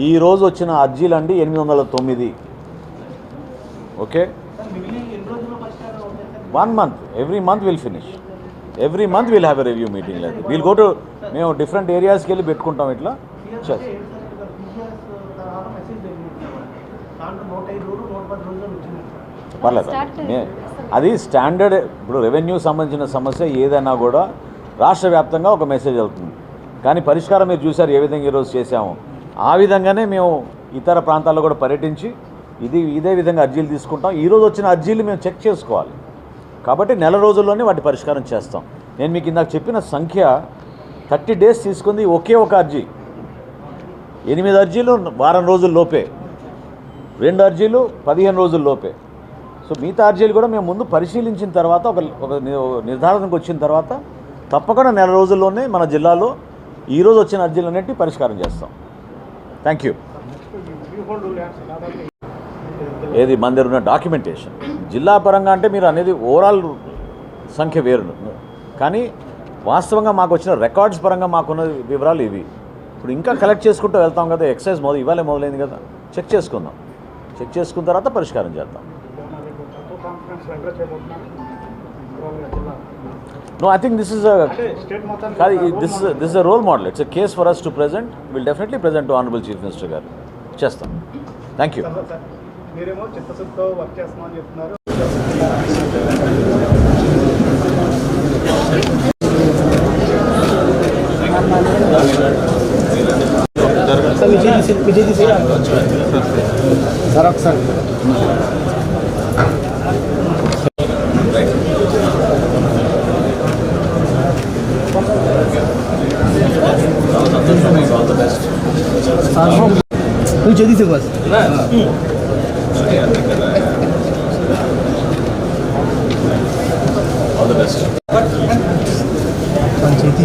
ఈ రోజు వచ్చిన అర్జీలు అండి 809. Okay, 1 month, every month we'll finish. Every month we'll have a review meeting like that. We'll go to మేము డిఫరెంట్ ఏరియాస్కి వెళ్ళి పెట్టుకుంటాం ఇట్లా. పర్లేదు, అది స్టాండర్డ్. ఇప్పుడు రెవెన్యూ సంబంధించిన సమస్య ఏదైనా కూడా రాష్ట్ర వ్యాప్తంగా ఒక మెసేజ్ వెళ్తుంది. కానీ పరిష్కారం మీరు చూసారు ఏ విధంగా ఈరోజు చేసాము. ఆ విధంగానే మేము ఇతర ప్రాంతాల్లో కూడా పర్యటించి ఇదే విధంగా అర్జీలు తీసుకుంటాం. ఈరోజు వచ్చిన అర్జీలు మేము చెక్ చేసుకోవాలి కాబట్టి నెల రోజుల్లోనే వాటి పరిష్కారం చేస్తాం. నేను మీకు ఇందాక చెప్పిన సంఖ్య 30 days తీసుకుంది ఒకే ఒక అర్జీ. 8 అర్జీలు వారం రోజుల్లోపే, 2 అర్జీలు 15 రోజుల్లోపే. సో మిగతా అర్జీలు కూడా మేము ముందు పరిశీలించిన తర్వాత ఒక నిర్ధారణకు వచ్చిన తర్వాత తప్పకుండా నెల రోజుల్లోనే మన జిల్లాలో ఈరోజు వచ్చిన అర్జీలన్నింటినీ పరిష్కారం చేస్తాం. Thank you. ఏది మన దగ్గర ఉన్న డాక్యుమెంటేషన్ జిల్లా పరంగా అంటే మీరు అనేది ఓవరాల్ సంఖ్య వేరు, కానీ వాస్తవంగా మాకు వచ్చిన రికార్డ్స్ పరంగా మాకున్న వివరాలు ఇవి. ఇప్పుడు ఇంకా కలెక్ట్ చేసుకుంటూ వెళ్తాం కదా. ఎక్సైజ్ ఇవాళే మొదలైంది కదా. చెక్ చేసుకుందాం, చెక్ చేసుకున్న తర్వాత పరిష్కారం చేద్దాం. No, I think this is a role model. It's a case for us to present. We'll definitely present to Honorable Chief Minister garu. Chestam. Thank you. మీరేమో చిత్తశుద్ధితో వర్క్ చేస్తున్నామని చెప్తున్నారు. విజయ్ సార్ ఒకసారి నువ్వు చదివి బస్ All the best. పంచాయతీ